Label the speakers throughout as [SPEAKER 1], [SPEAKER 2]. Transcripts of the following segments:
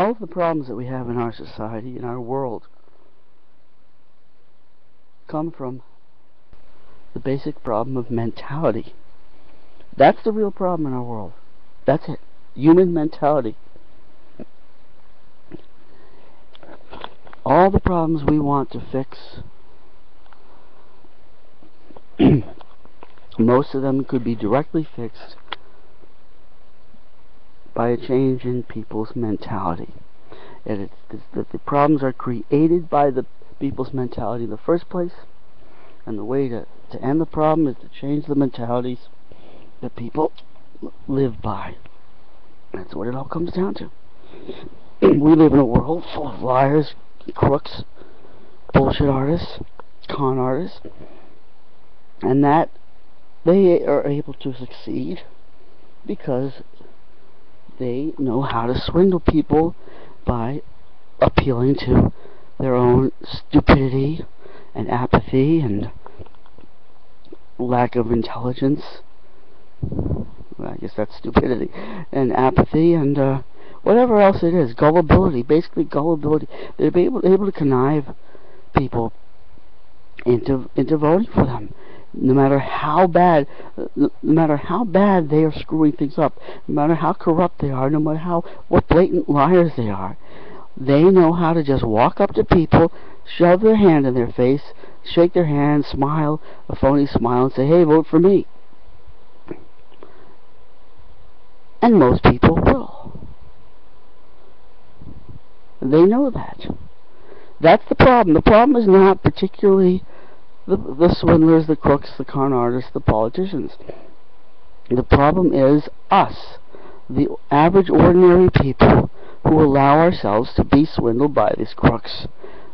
[SPEAKER 1] All of the problems that we have in our society, in our world, come from the basic problem of mentality. That's the real problem in our world. That's it. Human mentality. All the problems we want to fix, most of them could be directly fixed by a change in people's mentality. And the problems are created by the people's mentality in the first place, and the way to end the problem is to change the mentalities that people live by. That's what it all comes down to. We live in a world full of liars, crooks, bullshit artists, con artists, and that they are able to succeed because they know how to swindle people by appealing to their own stupidity and apathy and lack of intelligence. Well, I guess that's stupidity and apathy and whatever else it is, gullibility, basically gullibility. They're able to connive people into voting for them, no matter how bad they are screwing things up, no matter how corrupt they are, no matter what blatant liars they are. They know how to just walk up to people, shove their hand in their face, shake their hand, smile, a phony smile, and say, "Hey, vote for me." And most people will. They know that. That's the problem. The problem is not particularly the swindlers, the crooks, the con artists, the politicians. The problem is us, the average, ordinary people who allow ourselves to be swindled by these crooks,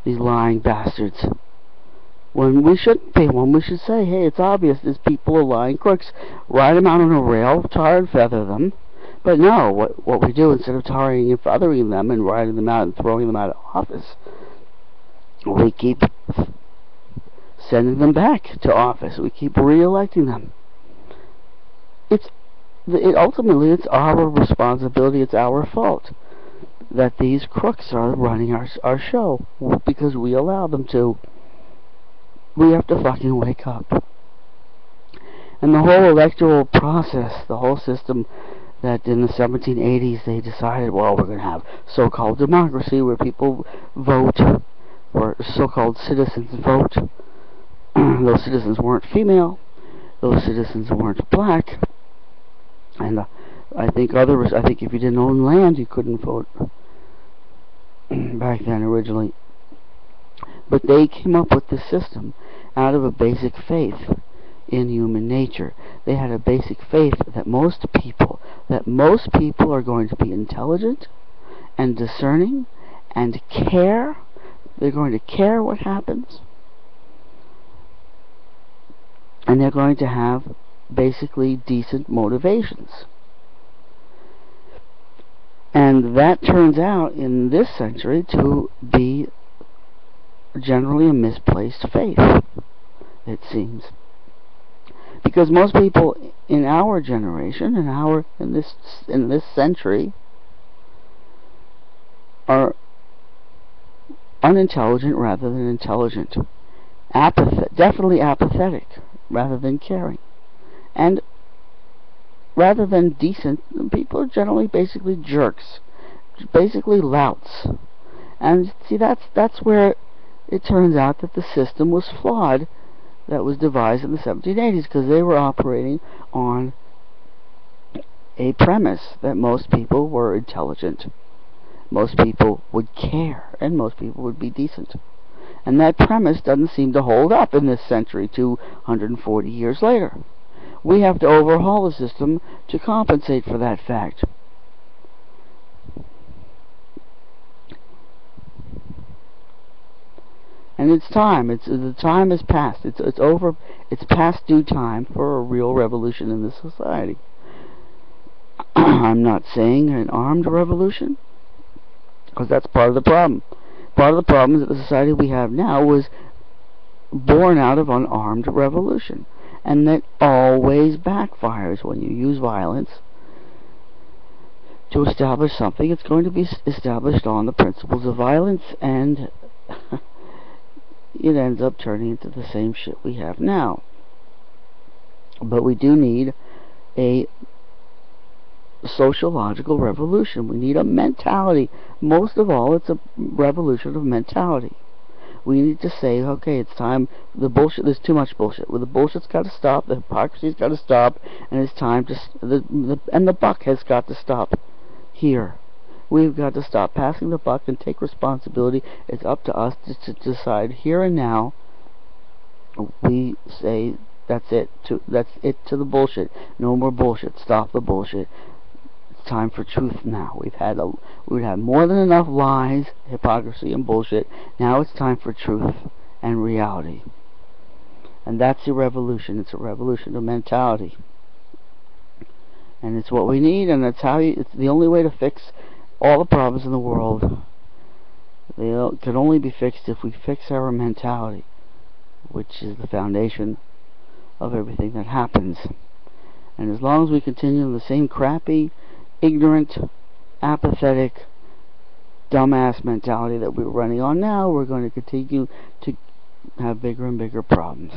[SPEAKER 1] these lying bastards. When we shouldn't be. When we should say, hey, it's obvious these people are lying crooks. Ride them out on a rail, tar and feather them. But no, what we do, instead of tarring and feathering them and riding them out and throwing them out of office, we keep sending them back to office. We keep re-electing them. Ultimately, it's our responsibility, it's our fault that these crooks are running our show, because we allow them to. We have to fucking wake up. And the whole electoral process, the whole system that in the 1780s they decided, well, we're going to have so-called democracy where people vote, or so-called citizens vote. Those citizens weren't female, those citizens weren't black, and I think if you didn't own land, you couldn't vote back then originally. But they came up with this system out of a basic faith in human nature. They had a basic faith that most people are going to be intelligent and discerning and care. They're going to care what happens. And they're going to have basically decent motivations. And that turns out in this century to be generally a misplaced faith, it seems. Because most people in our generation, in this century, are unintelligent rather than intelligent. Definitely apathetic rather than caring. And rather than decent, people are generally basically jerks. Basically louts. And see, that's where it turns out that the system was flawed that was devised in the 1780s, because they were operating on a premise that most people were intelligent, most people would care, and most people would be decent. And that premise doesn't seem to hold up in this century, 240 years later. We have to overhaul the system to compensate for that fact. And it's time. The time is past. It's over. It's past due time for a real revolution in this society. I'm not saying an armed revolution, because that's part of the problem. Part of the problem is that the society we have now was born out of an armed revolution, and that always backfires when you use violence to establish something, it's going to be established on the principles of violence, and it ends up turning into the same shit we have now. But we do need a sociological revolution. We need a mentality. Most of all, it's a revolution of mentality. We need to say, okay, it's time. The bullshit. There's too much bullshit. Well, the bullshit's got to stop. The hypocrisy's got to stop, and it's time to. The buck has got to stop here. We've got to stop passing the buck and take responsibility. It's up to us to decide here and now. We say that's it. That's it to the bullshit. No more bullshit. Stop the bullshit. It's time for truth now. We've had more than enough lies, hypocrisy, and bullshit. Now it's time for truth and reality. And that's a revolution. It's a revolution of mentality. And it's what we need, and that's how it's the only way to fix all the problems in the world. They can only be fixed if we fix our mentality, which is the foundation of everything that happens. And as long as we continue the same crappy, ignorant, apathetic, dumbass mentality that we're running on now, we're going to continue to have bigger and bigger problems.